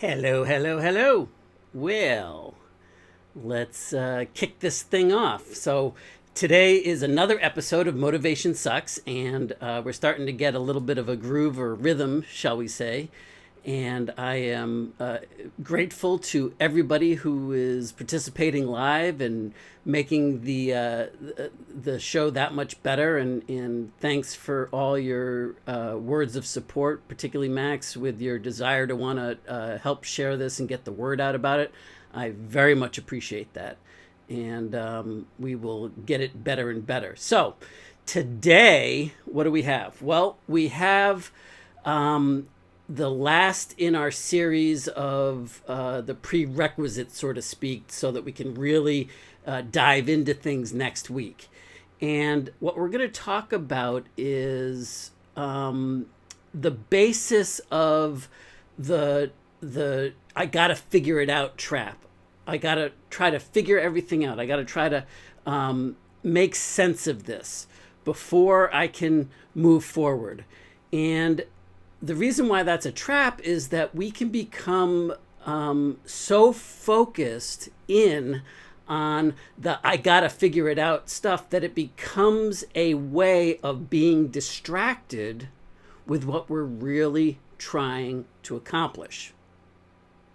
Hello, hello, hello. Well, let's kick this thing off. So, today is another episode of Motivation Sucks, and we're starting to get a little bit of a groove or rhythm, shall we say. And I am grateful to everybody who is participating live and making the show that much better. And thanks for all your words of support, particularly Max, with your desire to want to help share this and get the word out about it. I very much appreciate that. And we will get it better and better. So today, what do we have? Well, we have the last in our series of the prerequisites, so to speak, so that we can really dive into things next week. And what we're going to talk about is the basis of the I gotta figure it out trap. I gotta try to figure everything out. I gotta try to make sense of this before I can move forward. And the reason why that's a trap is that we can become so focused in on the I gotta figure it out stuff that it becomes a way of being distracted with what we're really trying to accomplish.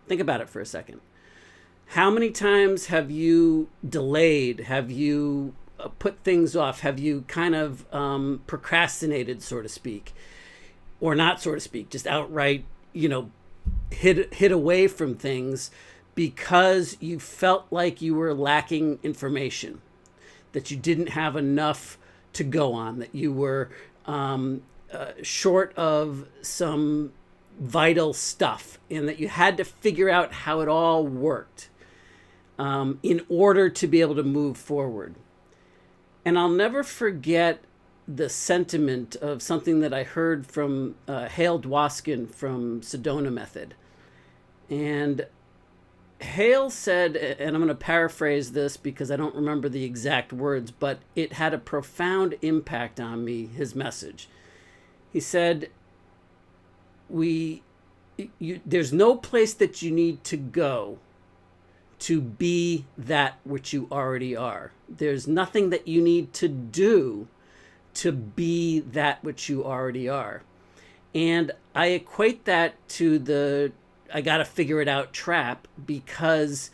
Think about it for a second. How many times have you delayed? Have you put things off? Have you kind of procrastinated, so to speak? Or not, so to speak, just outright, hid away from things because you felt like you were lacking information, that you didn't have enough to go on, that you were short of some vital stuff, and that you had to figure out how it all worked in order to be able to move forward. And I'll never forget the sentiment of something that I heard from Hale Dwoskin from Sedona Method. And Hale said, and I'm going to paraphrase this because I don't remember the exact words, but it had a profound impact on me, his message. He said, there's no place that you need to go to be that which you already are. There's nothing that you need to do to be that which you already are. And I equate that to the I gotta figure it out trap, because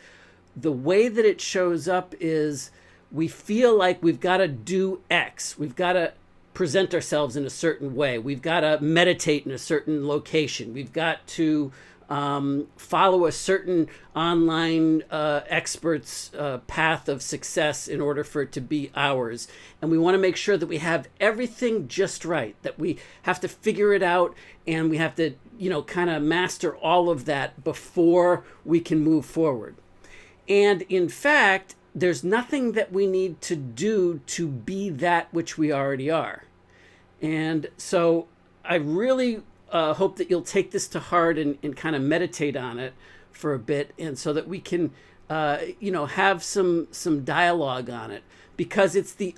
the way that it shows up is we feel like we've got to do X. We've got to present ourselves in a certain way. We've got to meditate in a certain location. We've got to follow a certain online expert's path of success in order for it to be ours. And we want to make sure that we have everything just right, that we have to figure it out, and we have to, kind of master all of that before we can move forward. And in fact, there's nothing that we need to do to be that which we already are. And so I really hope that you'll take this to heart and kind of meditate on it for a bit, and so that we can, have some dialogue on it, because it's the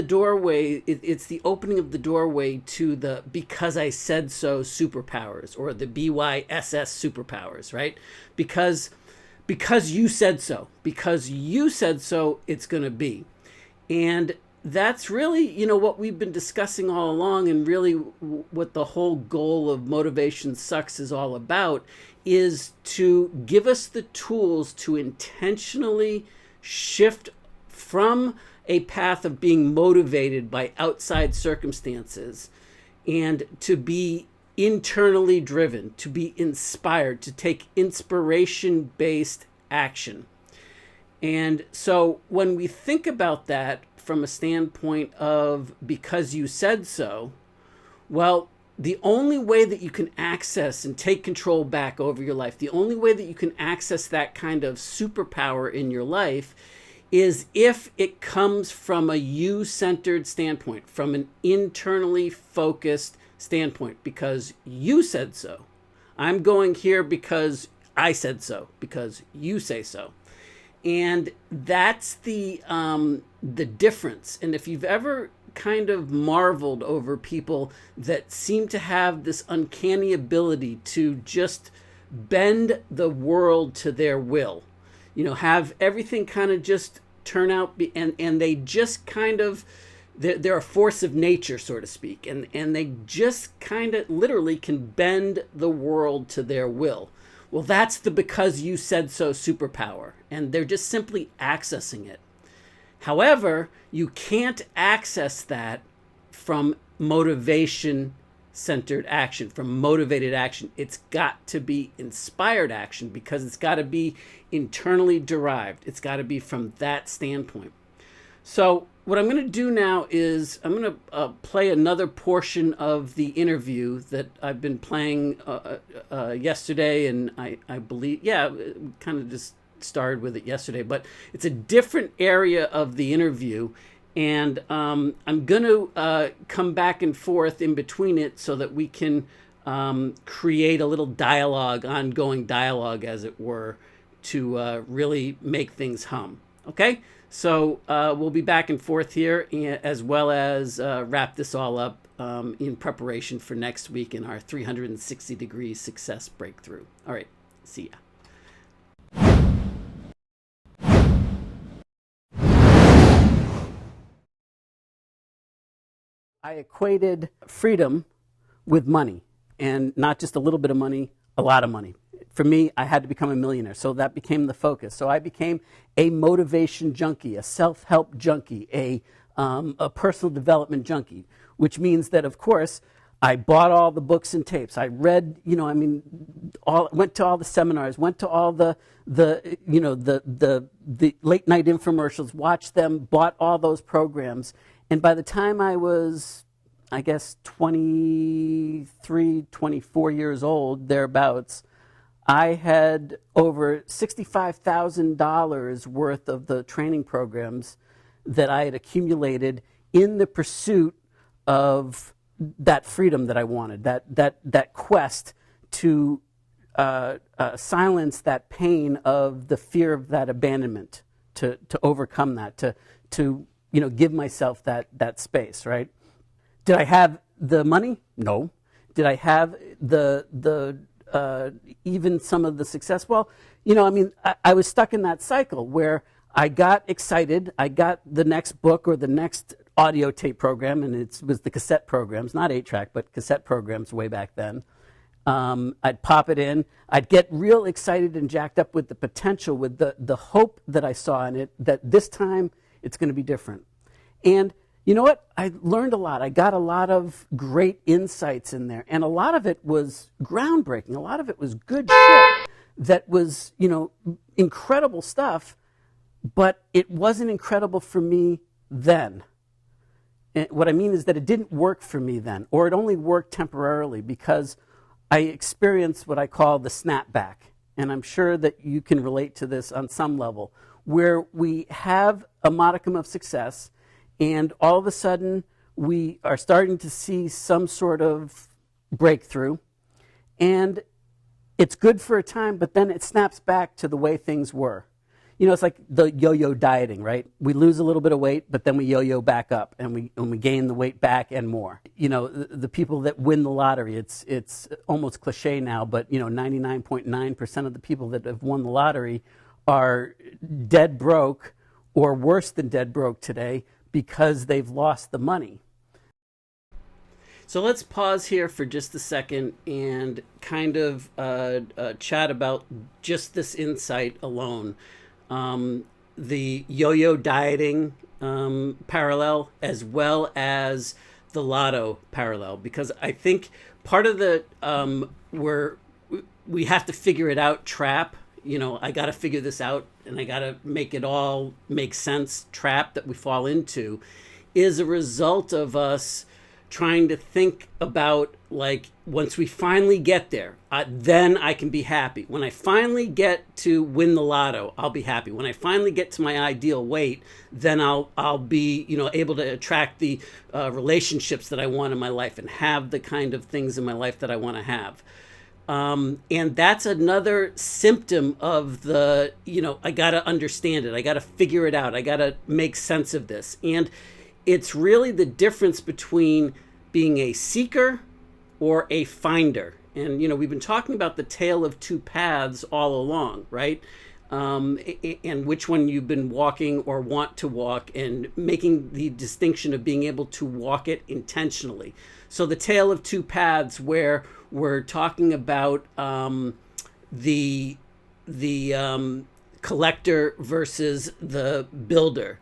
doorway. It's the opening of the doorway to the because I said so superpowers, or the BYSS superpowers, right? Because you said so. Because you said so, it's going to be. And that's really, what we've been discussing all along, and really what the whole goal of Motivation Sucks is all about, is to give us the tools to intentionally shift from a path of being motivated by outside circumstances and to be internally driven, to be inspired, to take inspiration-based action. And so when we think about that from a standpoint of because you said so, well, the only way that you can access and take control back over your life, the only way that you can access that kind of superpower in your life is if it comes from a you-centered standpoint, from an internally focused standpoint, because you said so. I'm going here because I said so, because you say so. And that's the difference. And if you've ever kind of marveled over people that seem to have this uncanny ability to just bend the world to their will, have everything kind of just turn out, and they just kind of, they're a force of nature, so to speak, and they just kind of literally can bend the world to their will. Well, that's the because you said so superpower, and they're just simply accessing it. However, you can't access that from motivation centered action, from motivated action. It's got to be inspired action, because it's got to be internally derived. It's got to be from that standpoint. So what I'm going to do now is I'm going to play another portion of the interview that I've been playing yesterday, and I believe, kind of just started with it yesterday, but it's a different area of the interview, and I'm going to come back and forth in between it so that we can create a little dialogue, ongoing dialogue, as it were, to really make things hum. Okay? So we'll be back and forth here, as well as wrap this all up in preparation for next week in our 360-degree success breakthrough. All right, see ya. I equated freedom with money, and not just a little bit of money, a lot of money. For me, I had to become a millionaire, so that became the focus. So I became a motivation junkie, a self-help junkie, a personal development junkie, which means that, of course, I bought all the books and tapes. I read, went to all the seminars, went to all the late night infomercials, watched them, bought all those programs. And by the time I was, I guess, 23, 24 years old, thereabouts, I had over $65,000 worth of the training programs that I had accumulated in the pursuit of that freedom that I wanted, that quest to silence that pain of the fear of that abandonment, to overcome that, to give myself that space, right? Did I have the money? No. Did I have the even some of the success? Well, I was stuck in that cycle where I got excited. I got the next book or the next audio tape program, and it was the cassette programs, not 8-track, but cassette programs way back then. I'd pop it in. I'd get real excited and jacked up with the potential, with the hope that I saw in it, that this time it's going to be different. And you know what? I learned a lot. I got a lot of great insights in there. And a lot of it was groundbreaking. A lot of it was good shit that was, incredible stuff. But it wasn't incredible for me then. And what I mean is that it didn't work for me then, or it only worked temporarily, because I experienced what I call the snapback. And I'm sure that you can relate to this on some level, where we have a modicum of success, and all of a sudden we are starting to see some sort of breakthrough, and it's good for a time, but then it snaps back to the way things were. It's like the yo-yo dieting, right? We lose a little bit of weight, but then we yo-yo back up, and we gain the weight back and more. The people that win the lottery, it's almost cliche now, but 99.9% of the people that have won the lottery are dead broke, or worse than dead broke today, because they've lost the money. So let's pause here for just a second and kind of chat about just this insight alone. The yo-yo dieting parallel, as well as the lotto parallel, because I think part of the where we have to figure it out trap, I got to figure this out and I got to make it all make sense trap that we fall into, is a result of us trying to think about, like, once we finally get there, then I can be happy. When I finally get to win the lotto, I'll be happy. When I finally get to my ideal weight, then I'll be able to attract the relationships that I want in my life and have the kind of things in my life that I want to have. And that's another symptom of the, I got to understand it. I got to figure it out. I got to make sense of this. And it's really the difference between being a seeker or a finder. And, we've been talking about the tale of two paths all along, right? And which one you've been walking or want to walk, and making the distinction of being able to walk it intentionally. So the tale of two paths, where we're talking about the collector versus the builder,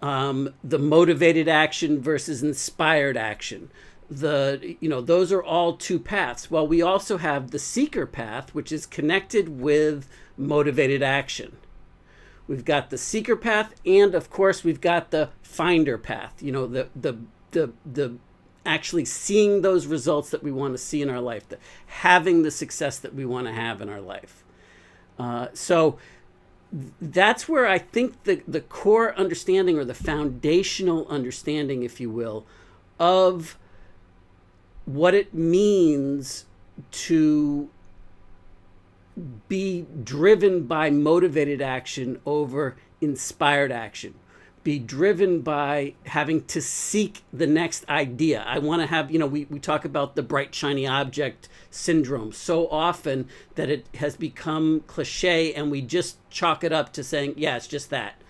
the motivated action versus inspired action. Those are all two paths. Well, we also have the seeker path, which is connected with motivated action. We've got the seeker path, and of course we've got the finder path. The actually seeing those results that we want to see in our life, having the success that we want to have in our life. So that's where I think the core understanding, or the foundational understanding, if you will, of what it means to be driven by motivated action over inspired action. Be driven by having to seek the next idea. I want to have, we talk about the bright, shiny object syndrome so often that it has become cliche, and we just chalk it up to saying, yeah, it's just that.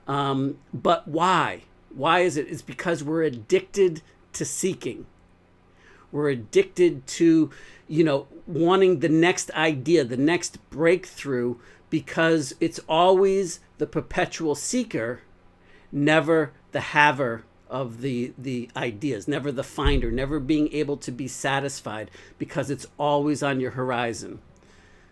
But why? Why is it? It's because we're addicted to seeking. We're addicted to, wanting the next idea, the next breakthrough, because it's always the perpetual seeker, never the haver of the ideas, never the finder, never being able to be satisfied, because it's always on your horizon.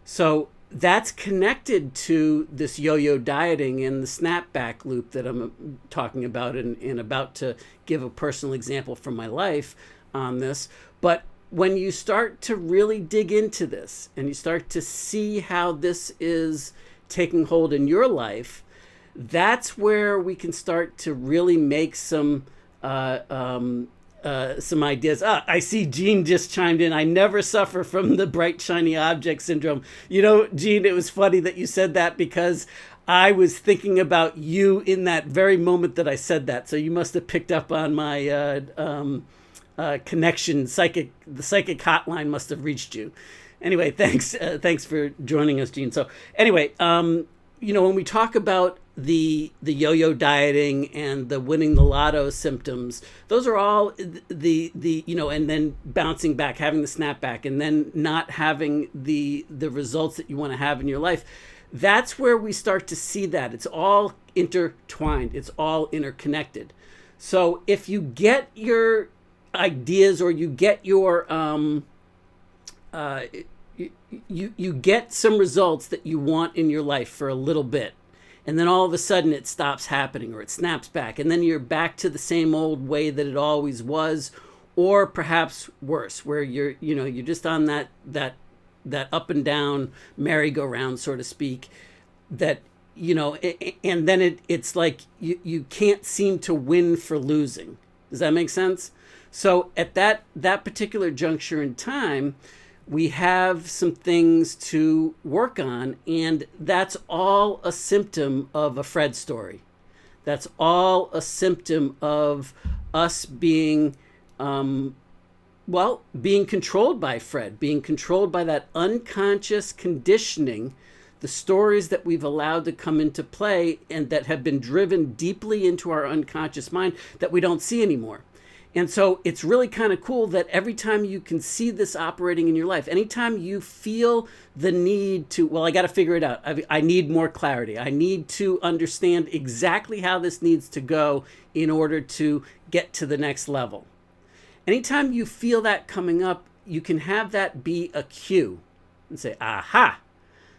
So that's connected to this yo-yo dieting and the snapback loop that I'm talking about, and about to give a personal example from my life on this. But when you start to really dig into this, and you start to see how this is taking hold in your life, that's where we can start to really make some ideas. I see Gene just chimed in. I never suffer from the bright, shiny object syndrome. Gene, it was funny that you said that, because I was thinking about you in that very moment that I said that. So you must have picked up on my connection. The psychic hotline must have reached you. Anyway, thanks for joining us, Gene. So anyway, when we talk about the yo-yo dieting and the winning the lotto symptoms, those are all the and then bouncing back, having the snapback, and then not having the results that you want to have in your life. That's where we start to see that it's all intertwined, it's all interconnected. So if you get your ideas, or you get your you get some results that you want in your life for a little bit, and then all of a sudden it stops happening, or it snaps back, and then you're back to the same old way that it always was, or perhaps worse, where you're just on that up and down merry-go-round, so to speak, that and then it's like you can't seem to win for losing. Does that make sense? So at that particular juncture in time, we have some things to work on, and that's all a symptom of a Fred story. That's all a symptom of us being controlled by Fred, being controlled by that unconscious conditioning, the stories that we've allowed to come into play, and that have been driven deeply into our unconscious mind, that we don't see anymore. And so it's really kind of cool that every time you can see this operating in your life, anytime you feel the need to, I got to figure it out. I need more clarity. I need to understand exactly how this needs to go in order to get to the next level. Anytime you feel that coming up, you can have that be a cue and say, aha,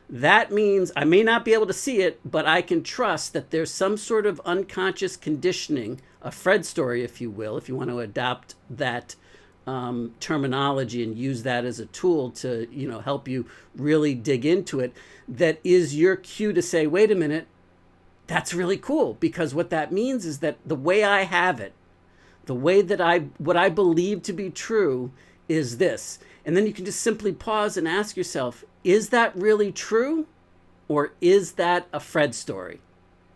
that means I may not be able to see it, but I can trust that there's some sort of unconscious conditioning, a Fred story, if you will, if you want to adopt that terminology and use that as a tool to, help you really dig into it, that is your cue to say, wait a minute, that's really cool. Because what that means is that the way I have it, the way that what I believe to be true is this. And then you can just simply pause and ask yourself, is that really true? Or is that a Fred story?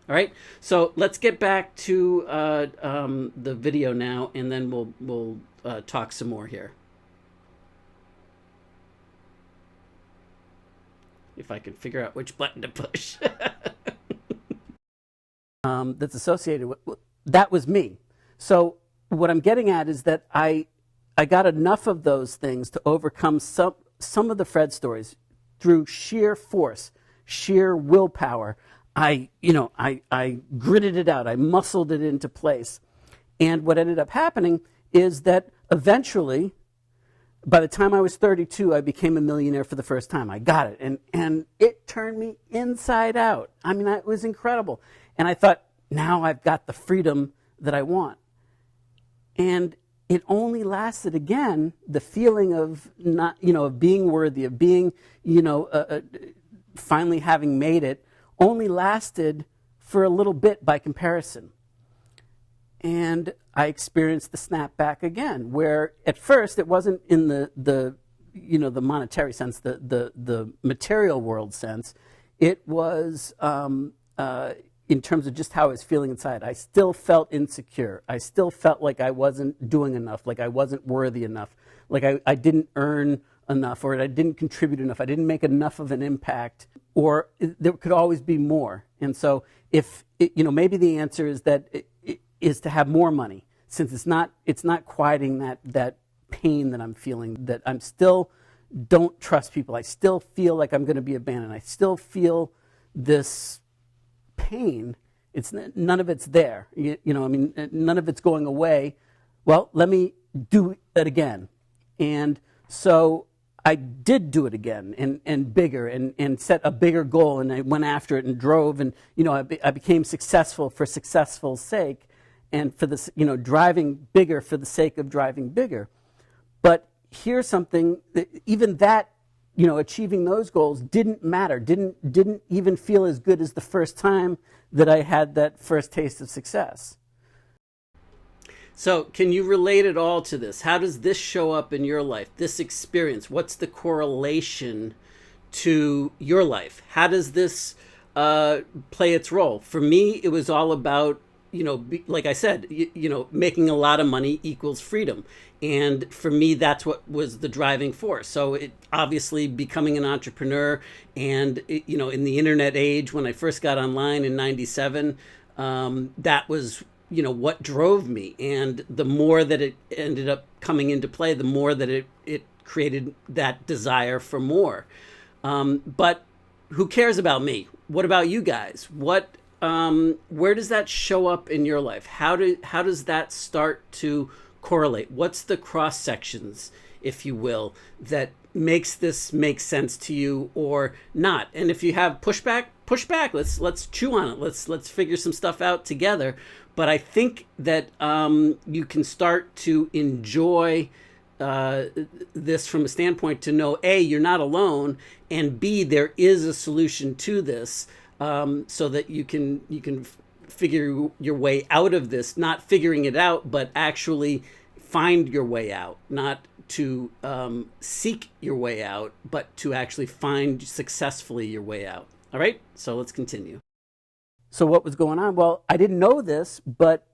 All right, so let's get back to the video now, and then we'll talk some more here. if I can figure out which button to push. That's associated with that was me. So what I'm getting at is that I got enough of those things to overcome some of the Fred stories through sheer force, sheer willpower. I gritted it out. I muscled it into place. And what ended up happening is that eventually, by the time I was 32, I became a millionaire for the first time. I got it. And it turned me inside out. I mean, it was incredible. And I thought, now I've got the freedom that I want. And it only lasted, again, the feeling of not, of being worthy, of being, finally having made it, only lasted for a little bit by comparison. And I experienced the snapback again, where at first it wasn't in the monetary sense, the material world sense. It was in terms of just how I was feeling inside. I still felt insecure. I still felt like I wasn't doing enough, like I wasn't worthy enough, like I didn't earn enough, or I didn't contribute enough. I didn't make enough of an impact, or there could always be more. And so maybe the answer is that is to have more money, since it's not quieting that pain that I'm feeling, that I'm still don't trust people. I still feel like I'm going to be abandoned. I still feel this pain. It's none of it's there. None of it's going away. Well, let me do it again. And so I did do it again, and bigger, and set a bigger goal, and I went after it and drove, and I became successful for successful's sake, and for this, driving bigger for the sake of driving bigger. But here's something that even that, achieving those goals didn't matter, didn't even feel as good as the first time that I had that first taste of success. So can you relate it all to this? How does this show up in your life, this experience? What's the correlation to your life? How does this play its role? For me, it was all about, like I said, making a lot of money equals freedom. And for me, that's what was the driving force. So it obviously becoming an entrepreneur, and in the internet age, when I first got online in '97, that was what drove me. And the more that it ended up coming into play, the more that it created that desire for more. But who cares about me? What about you guys? Where does that show up in your life? How does that start to correlate? What's the cross sections, if you will, that makes this make sense to you or not? And if you have pushback, push back. Let's chew on it. Let's figure some stuff out together. But I think that you can start to enjoy this from a standpoint to know, A, you're not alone, and B, there is a solution to this, so that you can figure your way out of this, not figuring it out, but actually find your way out, not to seek your way out, but to actually find successfully your way out. All right, so let's continue. So what was going on? Well, I didn't know this, but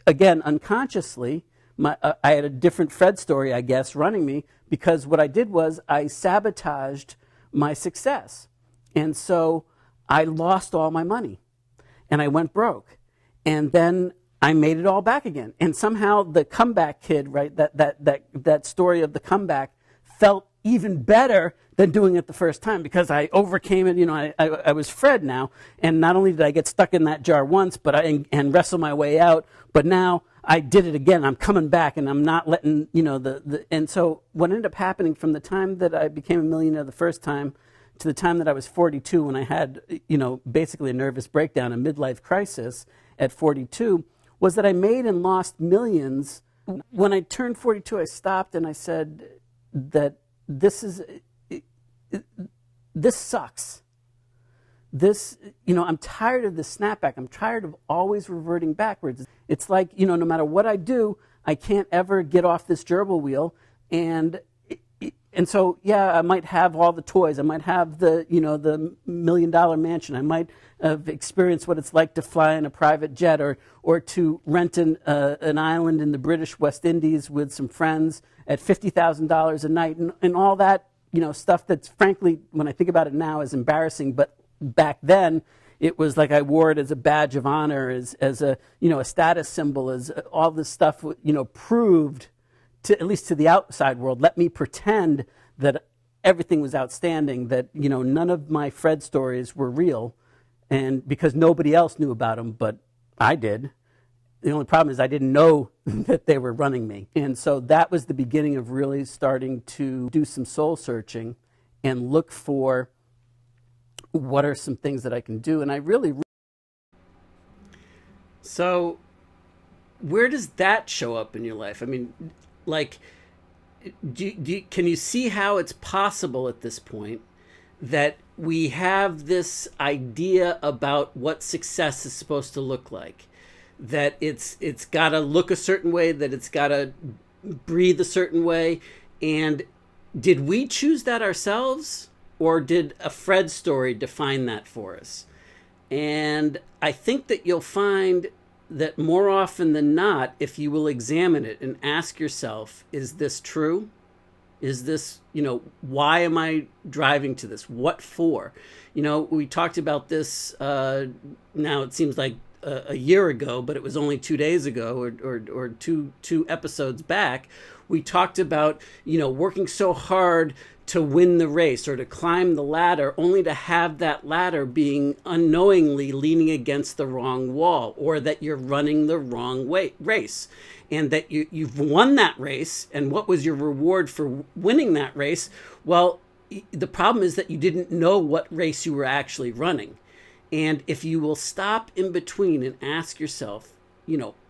again, unconsciously, I had a different Fred story, I guess, running me, because what I did was I sabotaged my success. And so I lost all my money, and I went broke. And then I made it all back again. And somehow the comeback kid, right, that story of the comeback felt even better than doing it the first time, because I overcame it. I was Fred now, and not only did I get stuck in that jar once, but and wrestle my way out, but now I did it again. I'm coming back, and I'm not letting, and so what ended up happening from the time that I became a millionaire the first time to the time that I was 42, when I had, basically a nervous breakdown, a midlife crisis at 42, was that I made and lost millions. When I turned 42, I stopped and I said that this sucks. I'm tired of this snapback. I'm tired of always reverting backwards. It's like, no matter what I do, I can't ever get off this gerbil wheel. And so, yeah, I might have all the toys. I might have the $1 million mansion. I might have experienced what it's like to fly in a private jet, or to rent an island in the British West Indies with some friends at $50,000 a night. And all that stuff that's frankly, when I think about it now, is embarrassing. But back then, it was like I wore it as a badge of honor, as a a status symbol, as all this stuff proved to, at least to the outside world. Let me pretend that everything was outstanding, that none of my Fred stories were real, and because nobody else knew about them, but I did. The only problem is I didn't know that they were running me. And so that was the beginning of really starting to do some soul searching and look for what are some things that I can do. And I really... So where does that show up in your life? I mean, like, can you see how it's possible at this point that we have this idea about what success is supposed to look like? That it's got to look a certain way, that it's got to breathe a certain way. And did we choose that ourselves, or did a Fred story define that for us? And I think that you'll find that more often than not, if you will examine it and ask yourself, is this true? Is this, why am I driving to this? What for? We talked about this, now it seems like a year ago, but it was only 2 days ago, or two episodes back. We talked about, working so hard to win the race or to climb the ladder, only to have that ladder being unknowingly leaning against the wrong wall, or that you're running the wrong race, and that you've won that race. And what was your reward for winning that race? Well, the problem is that you didn't know what race you were actually running. And if you will stop in between and ask yourself,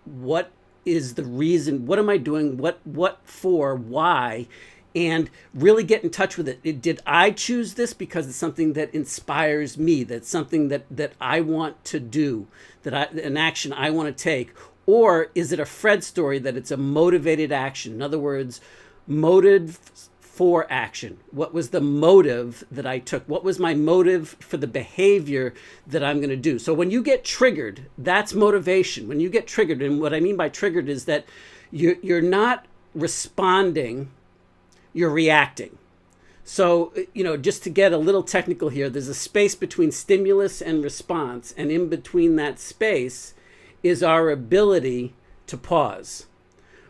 what is the reason? What am I doing? What for? Why? And really get in touch with it. Did I choose this because it's something that inspires me? That's something that I want to do, an action I want to take? Or is it a Fred story that it's a motivated action? In other words, motive for action. What was the motive that I took? What was my motive for the behavior that I'm going to do? So when you get triggered, that's motivation. When you get triggered, and what I mean by triggered is that you're not responding, you're reacting. So, just to get a little technical here, there's a space between stimulus and response, and in between that space is our ability to pause.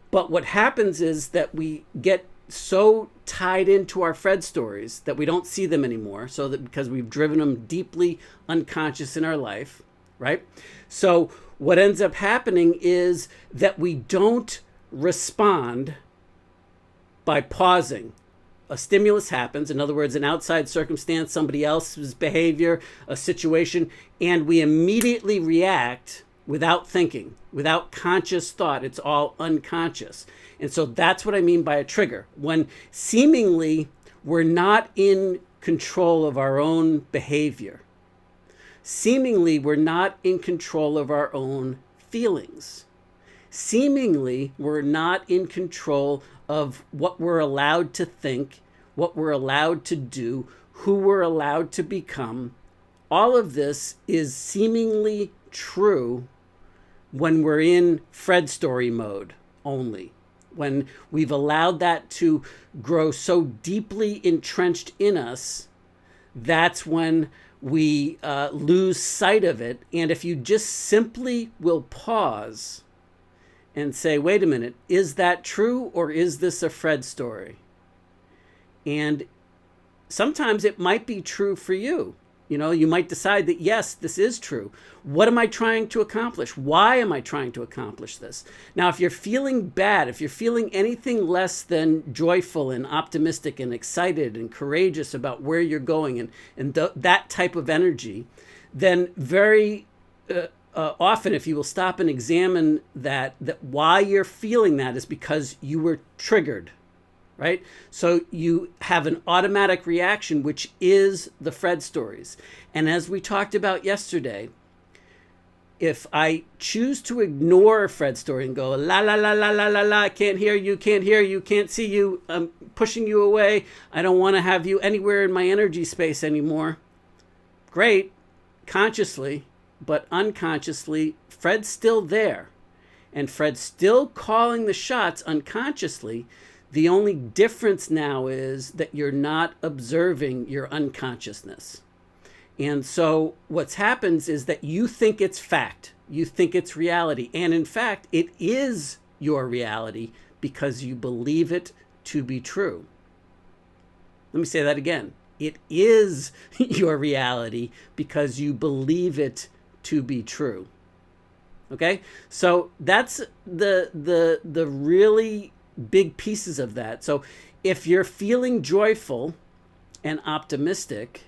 But what happens is that we get so tied into our Fred stories that we don't see them anymore, so that because we've driven them deeply unconscious in our life, right? So what ends up happening is that we don't respond by pausing. A stimulus happens, in other words, an outside circumstance, somebody else's behavior, a situation, and we immediately react without thinking, without conscious thought. It's all unconscious. And so that's what I mean by a trigger. When seemingly we're not in control of our own behavior. Seemingly we're not in control of our own feelings. Seemingly we're not in control of what we're allowed to think, what we're allowed to do, who we're allowed to become. All of this is seemingly true when we're in Fred story mode only. When we've allowed that to grow so deeply entrenched in us, that's when we lose sight of it. And if you just simply will pause and say, wait a minute, is that true, or is this a Fred story? And sometimes it might be true for you. You might decide that, yes, this is true. What am I trying to accomplish? Why am I trying to accomplish this? Now, if you're feeling bad, if you're feeling anything less than joyful and optimistic and excited and courageous about where you're going and that type of energy, then very often, if you will stop and examine that why you're feeling that is because you were triggered. Right? So you have an automatic reaction, which is the Fred stories. And as we talked about yesterday, if I choose to ignore a Fred story and go, la, la, la, la, la, la, la, I can't hear you, can't see you, I'm pushing you away, I don't want to have you anywhere in my energy space anymore. Great, consciously, but unconsciously, Fred's still there. And Fred's still calling the shots unconsciously. The only difference now is that you're not observing your unconsciousness. And so what's happens is that you think it's fact. You think it's reality. And in fact, it is your reality because you believe it to be true. Let me say that again. It is your reality because you believe it to be true. Okay? So that's the really big pieces of that. So if you're feeling joyful and optimistic,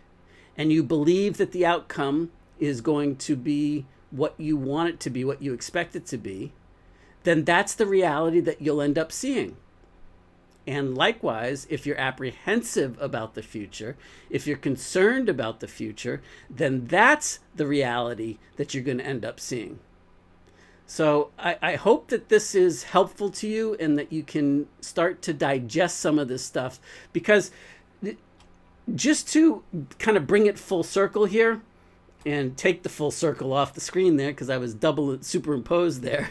and you believe that the outcome is going to be what you want it to be, what you expect it to be, then that's the reality that you'll end up seeing. And likewise, if you're apprehensive about the future, if you're concerned about the future, then that's the reality that you're going to end up seeing. So I hope that this is helpful to you and that you can start to digest some of this stuff, because just to kind of bring it full circle here and take the full circle off the screen there, because I was double superimposed there.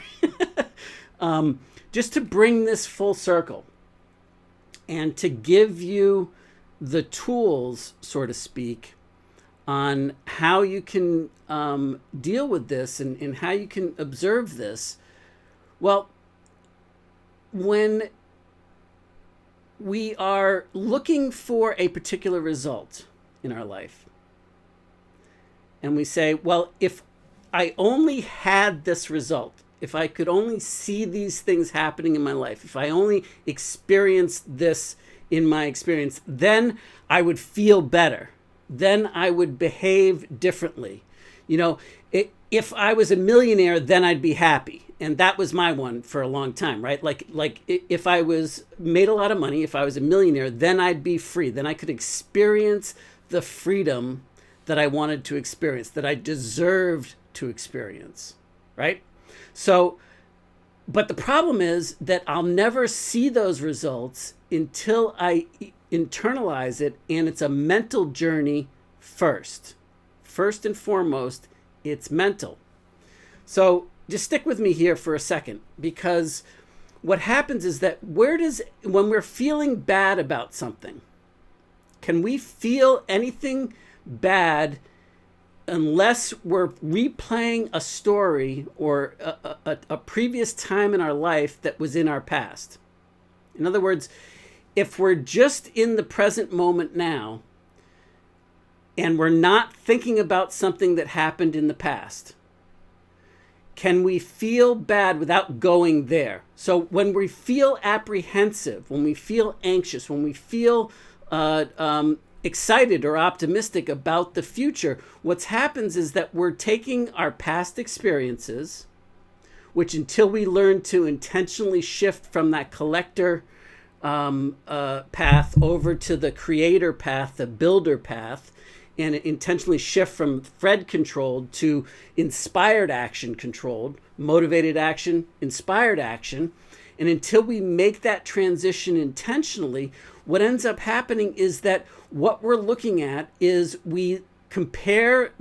Just to bring this full circle and to give you the tools, so to speak, on how you can deal with this and how you can observe this. Well, when we are looking for a particular result in our life, and we say, well, if I only had this result, if I could only see these things happening in my life, if I only experienced this in my experience, then I would feel better. Then I would behave differently. You know, if I was a millionaire, then I'd be happy. And that was my one for a long time, right? Like if I was made a lot of money, if I was a millionaire, then I'd be free. Then I could experience the freedom that I wanted to experience, that I deserved to experience, right? So, but the problem is that I'll never see those results until I internalize it, and it's a mental journey first. First and foremost, it's mental. So just stick with me here for a second, because what happens is that when we're feeling bad about something, can we feel anything bad unless we're replaying a story or a previous time in our life that was in our past? In other words, if we're just in the present moment now and we're not thinking about something that happened in the past, can we feel bad without going there? So when we feel apprehensive, when we feel anxious, when we feel excited or optimistic about the future, what's happens is that we're taking our past experiences, which until we learn to intentionally shift from that collector path over to the creator path, the builder path, and intentionally shift from Fred controlled to inspired action controlled, motivated action, inspired action. And until we make that transition intentionally, what ends up happening is that what we're looking at is we compare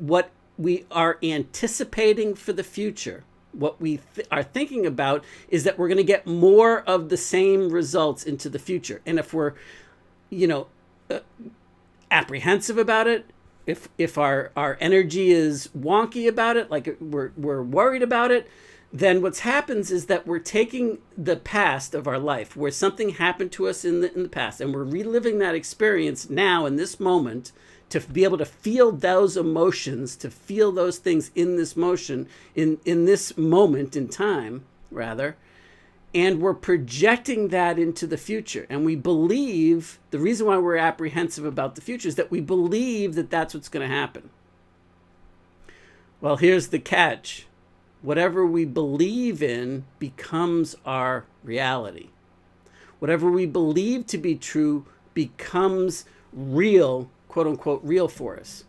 what we are anticipating for the future. What we are thinking about is that we're going to get more of the same results into the future. And if we're, apprehensive about it, if our energy is wonky about it, like we're worried about it, then what happens is that we're taking the past of our life, where something happened to us in the past, and we're reliving that experience now in this moment to be able to feel those emotions, to feel those things in this motion, in this moment in time, rather. And we're projecting that into the future. And we believe, the reason why we're apprehensive about the future is that we believe that that's what's going to happen. Well, here's the catch. Whatever we believe in becomes our reality. Whatever we believe to be true becomes real, quote unquote, real for us.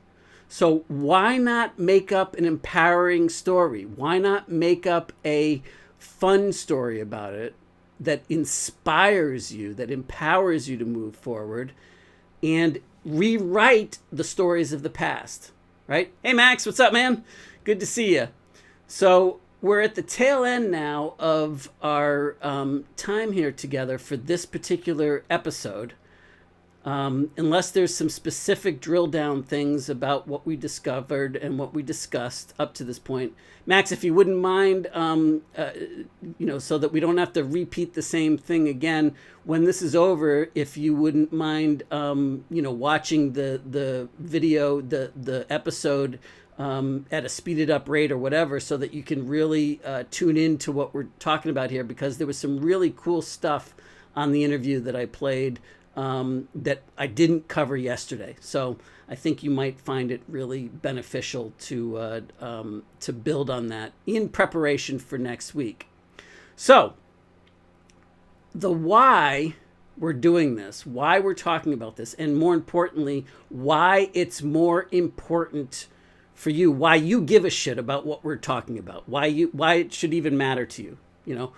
So why not make up an empowering story? Why not make up a fun story about it that inspires you, that empowers you to move forward, and rewrite the stories of the past, right? Hey, Max, what's up, man? Good to see you. So we're at the tail end now of our time here together for this particular episode. Unless there's some specific drill down things about what we discovered and what we discussed up to this point. Max, if you wouldn't mind, so that we don't have to repeat the same thing again, when this is over, if you wouldn't mind, watching the video, the episode at a speeded up rate or whatever, so that you can really tune into what we're talking about here, because there was some really cool stuff on the interview that I played that I didn't cover yesterday. So I think you might find it really beneficial to build on that in preparation for next week. So the why we're doing this, why we're talking about this, and more importantly, why it's more important for you, why you give a shit about what we're talking about, why it should even matter to you,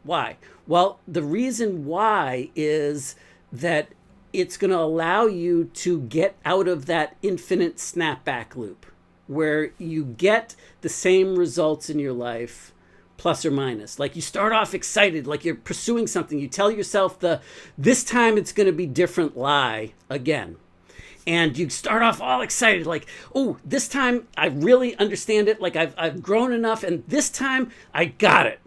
why? Well, the reason why is that it's going to allow you to get out of that infinite snapback loop where you get the same results in your life, plus or minus. Like, you start off excited, like you're pursuing something. You tell yourself this time it's going to be different lie again. And you start off all excited, like, oh, this time I really understand it. Like, I've grown enough, and this time I got it.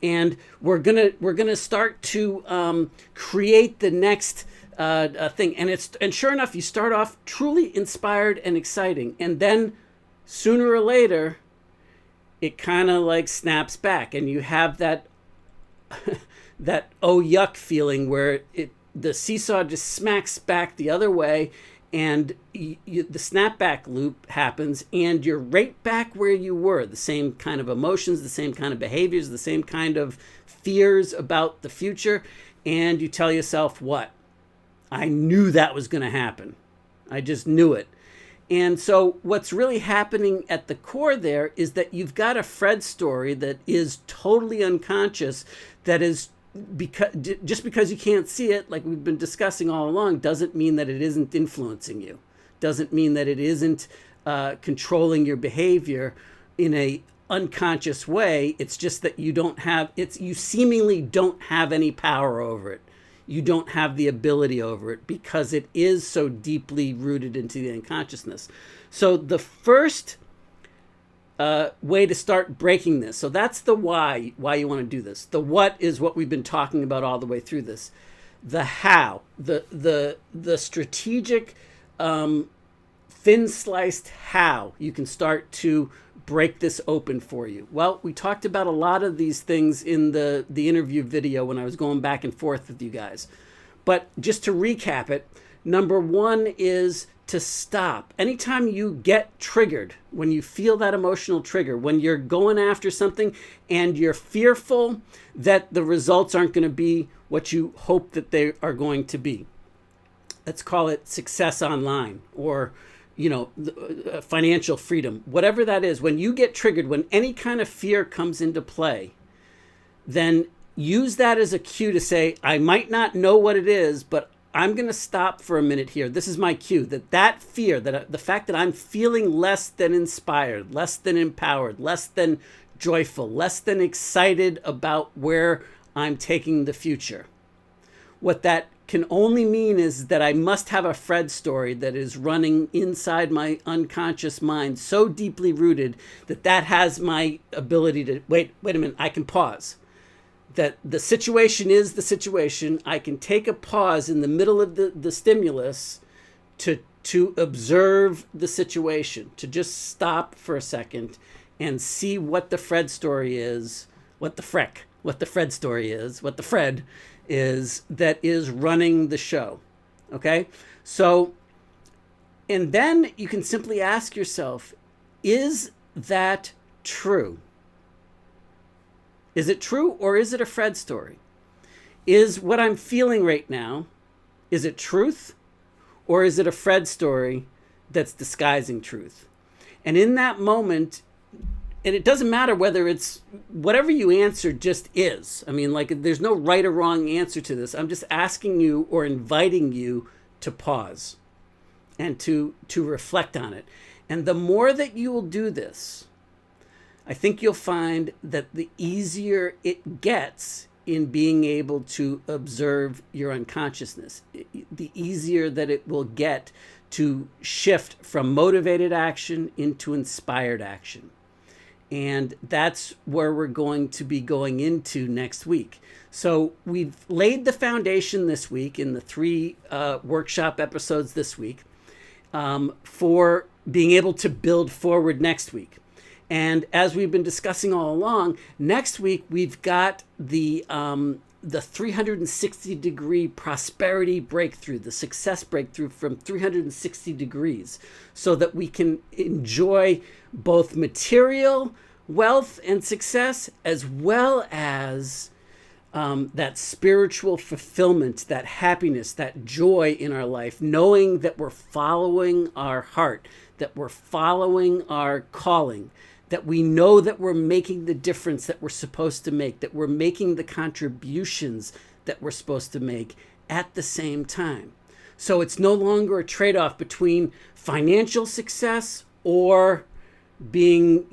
And we're gonna start to create the next thing, and sure enough, you start off truly inspired and exciting, and then sooner or later, it kind of like snaps back, and you have that that oh yuck feeling where the seesaw just smacks back the other way, and the snapback loop happens, and you're right back where you were. The same kind of emotions, the same kind of behaviors, the same kind of fears about the future. And you tell yourself, what? I knew that was going to happen. I just knew it. And so what's really happening at the core there is that you've got a Fred story that is totally unconscious, that is just because you can't see it, like we've been discussing all along, doesn't mean that it isn't influencing you. Doesn't mean that it isn't controlling your behavior in a unconscious way. It's just that you seemingly don't have any power over it. You don't have the ability over it because it is so deeply rooted into the unconsciousness. So the first way to start breaking this. So that's the why you want to do this. The what is what we've been talking about all the way through this. The how, the strategic, thin sliced how you can start to break this open for you. Well, we talked about a lot of these things in the interview video when I was going back and forth with you guys. But just to recap it, number one is to stop. Anytime you get triggered, when you feel that emotional trigger, when you're going after something and you're fearful that the results aren't going to be what you hope that they are going to be. Let's call it success online, or financial freedom, whatever that is. When you get triggered, when any kind of fear comes into play, then use that as a cue to say, I might not know what it is, but I'm going to stop for a minute here. This is my cue, that fear, the fact that I'm feeling less than inspired, less than empowered, less than joyful, less than excited about where I'm taking the future. What that can only mean is that I must have a Fred story that is running inside my unconscious mind, so deeply rooted that has my ability to, wait a minute, I can pause. That the situation is the situation. I can take a pause in the middle of the stimulus to observe the situation, to just stop for a second and see what the Fred story is, what the Fred is that is running the show. Okay? So, and then you can simply ask yourself, is that true? Is it true, or is it a Fred story? Is what I'm feeling right now, is it truth, or is it a Fred story that's disguising truth? And in that moment, and it doesn't matter whether it's whatever you answer, just is. I mean, like, there's no right or wrong answer to this. I'm just asking you or inviting you to pause and to reflect on it. And the more that you will do this, I think you'll find that the easier it gets in being able to observe your unconsciousness, the easier that it will get to shift from motivated action into inspired action. And that's where we're going to be going into next week. So we've laid the foundation this week in the 3 workshop episodes this week for being able to build forward next week. And as we've been discussing all along, next week we've got the 360-degree prosperity breakthrough, the success breakthrough from 360 degrees, so that we can enjoy both material wealth and success, as well as that spiritual fulfillment, that happiness, that joy in our life, knowing that we're following our heart, that we're following our calling, that we know that we're making the difference that we're supposed to make, that we're making the contributions that we're supposed to make at the same time. So it's no longer a trade-off between financial success or being,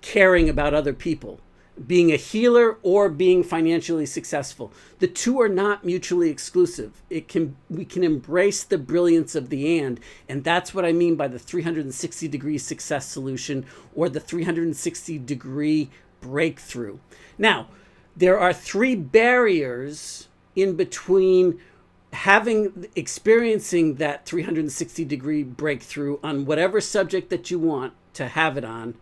caring about other people, being a healer or being financially successful. The two are not mutually exclusive. We can embrace the brilliance of the and that's what I mean by the 360-degree success solution, or the 360-degree breakthrough. Now, there are 3 barriers in between experiencing that 360-degree breakthrough on whatever subject that you want to have it on,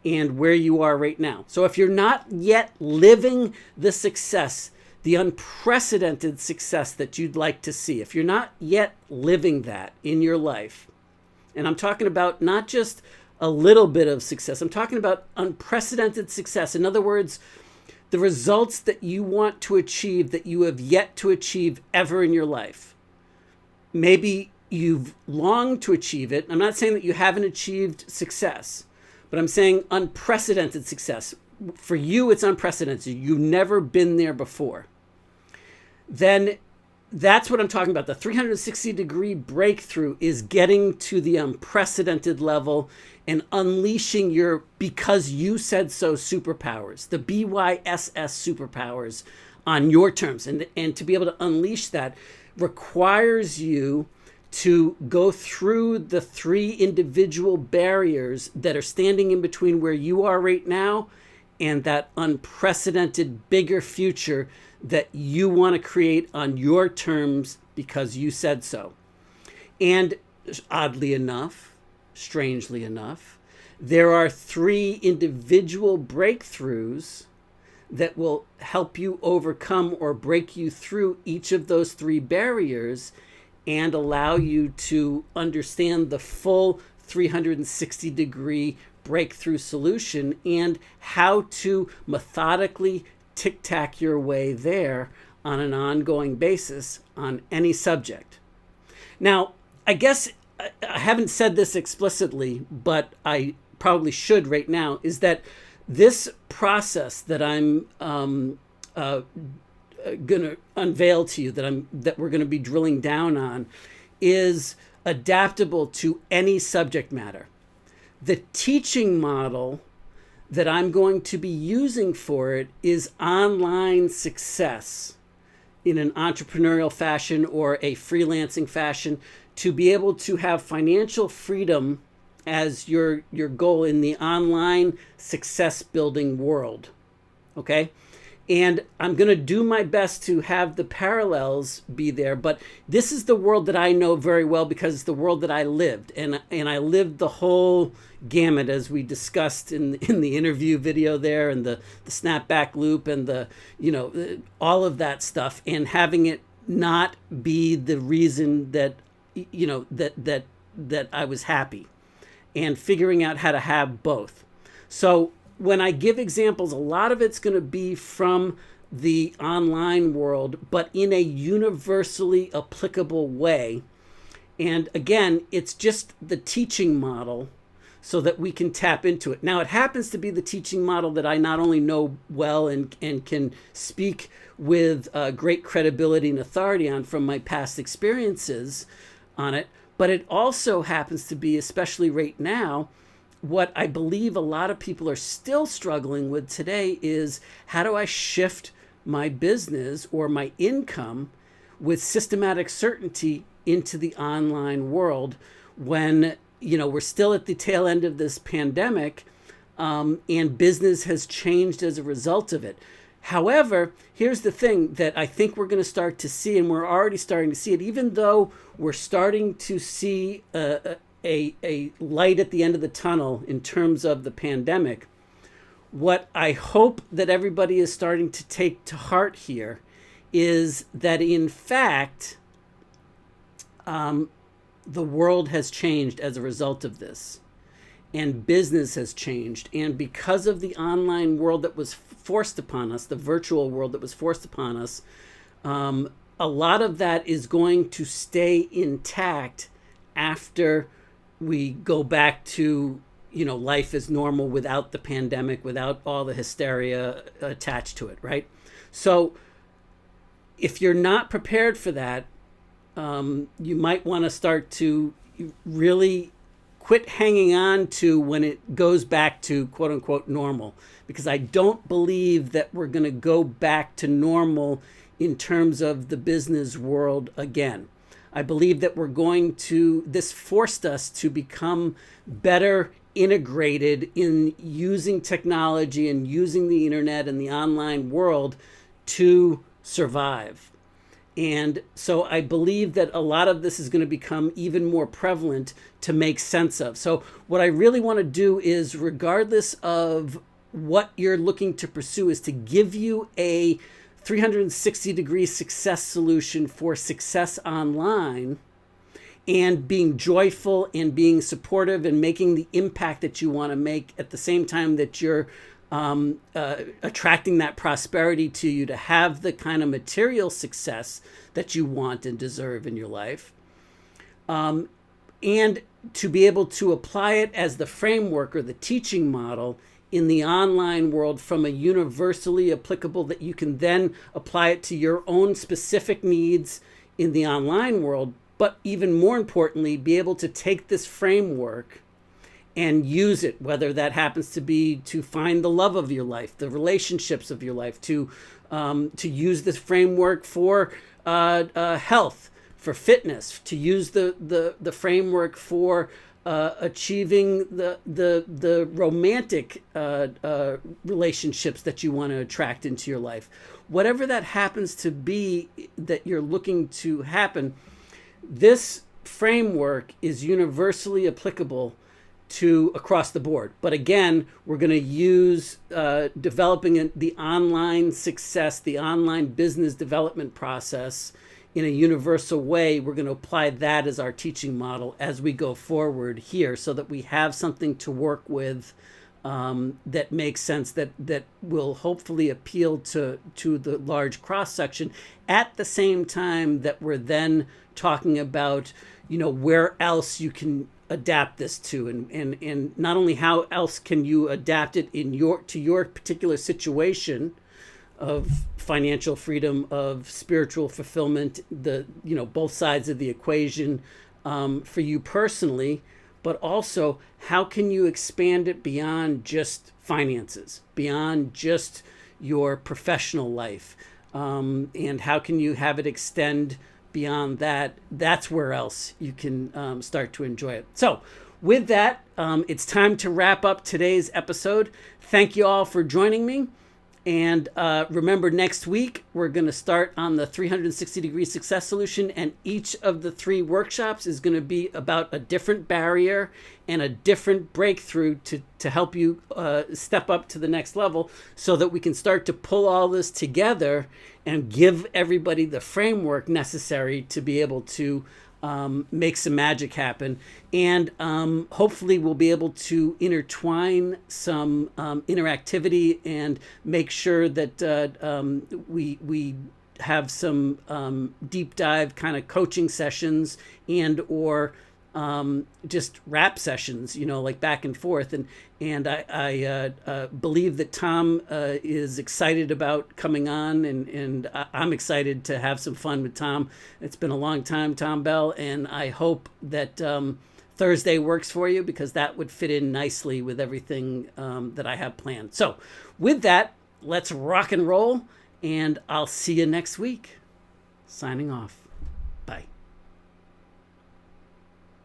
and where you are right now. So if you're not yet living the success, the unprecedented success that you'd like to see, if you're not yet living that in your life, and I'm talking about not just a little bit of success, I'm talking about unprecedented success. In other words, the results that you want to achieve that you have yet to achieve ever in your life. Maybe you've longed to achieve it. I'm not saying that you haven't achieved success, but I'm saying unprecedented success. For you, it's unprecedented. You've never been there before. Then that's what I'm talking about. The 360-degree breakthrough is getting to the unprecedented level and unleashing your because you said so superpowers, the BYSS superpowers on your terms. And to be able to unleash that requires you to go through the 3 individual barriers that are standing in between where you are right now and that unprecedented bigger future that you want to create on your terms because you said so. And oddly enough, strangely enough, there are 3 individual breakthroughs that will help you overcome or break you through each of those 3 barriers and allow you to understand the full 360-degree breakthrough solution and how to methodically tic-tac your way there on an ongoing basis on any subject. Now, I guess I haven't said this explicitly, but I probably should right now, is that this process that I'm going to unveil to you, that we're going to be drilling down on, is adaptable to any subject matter. The teaching model that I'm going to be using for it is online success in an entrepreneurial fashion or a freelancing fashion, to be able to have financial freedom as your goal in the online success building world. Okay? And I'm going to do my best to have the parallels be there. But this is the world that I know very well because it's the world that I lived. And I lived the whole gamut, as we discussed in the interview video there, and the snapback loop and the all of that stuff, and having it not be the reason that that I was happy, and figuring out how to have both. So when I give examples, a lot of it's going to be from the online world, but in a universally applicable way. And again, it's just the teaching model so that we can tap into it. Now, it happens to be the teaching model that I not only know well and can speak with great credibility and authority on from my past experiences on it, but it also happens to be, especially right now, what I believe a lot of people are still struggling with today is, how do I shift my business or my income with systematic certainty into the online world when, we're still at the tail end of this pandemic, and business has changed as a result of it. However, here's the thing that I think we're going to start to see, and we're already starting to see it, even though we're starting to see a light at the end of the tunnel in terms of the pandemic. What I hope that everybody is starting to take to heart here is that, in fact, the world has changed as a result of this, and business has changed. And because of the online world that was forced upon us, the virtual world that was forced upon us, a lot of that is going to stay intact after we go back to, life as normal without the pandemic, without all the hysteria attached to it, right? So if you're not prepared for that, you might want to start to really quit hanging on to when it goes back to quote unquote normal, because I don't believe that we're going to go back to normal in terms of the business world again. I believe that this forced us to become better integrated in using technology and using the internet and the online world to survive. And so I believe that a lot of this is going to become even more prevalent to make sense of. So what I really want to do is, regardless of what you're looking to pursue, is to give you a 360-degree success solution for success online, and being joyful and being supportive and making the impact that you want to make at the same time that you're attracting that prosperity to you, to have the kind of material success that you want and deserve in your life, and to be able to apply it as the framework or the teaching model in the online world from a universally applicable, that you can then apply it to your own specific needs in the online world, but even more importantly, be able to take this framework and use it, whether that happens to be to find the love of your life, the relationships of your life, to use this framework for health, for fitness, to use the framework for achieving the romantic relationships that you want to attract into your life. Whatever that happens to be that you're looking to happen, this framework is universally applicable to across the board. But again, we're going to use developing the online success, the online business development process in a universal way. We're going to apply that as our teaching model as we go forward here, so that we have something to work with that makes sense, that will hopefully appeal to the large cross section, at the same time that we're then talking about, where else you can adapt this to, and not only how else can you adapt it to your particular situation of financial freedom, of spiritual fulfillment, both sides of the equation for you personally, but also how can you expand it beyond just finances, beyond just your professional life, and how can you have it extend beyond that? That's where else you can start to enjoy it. So with that, it's time to wrap up today's episode. Thank you all for joining me. And remember, next week, we're going to start on the 360-degree success solution. And each of the 3 workshops is going to be about a different barrier and a different breakthrough to help you step up to the next level, so that we can start to pull all this together and give everybody the framework necessary to be able to make some magic happen. And hopefully we'll be able to intertwine some interactivity and make sure that we have some deep dive kind of coaching sessions and or just rap sessions, like back and forth. And I believe that Tom is excited about coming on, and I'm excited to have some fun with Tom. It's been a long time, Tom Bell, and I hope that Thursday works for you, because that would fit in nicely with everything that I have planned. So with that, let's rock and roll, and I'll see you next week. Signing off.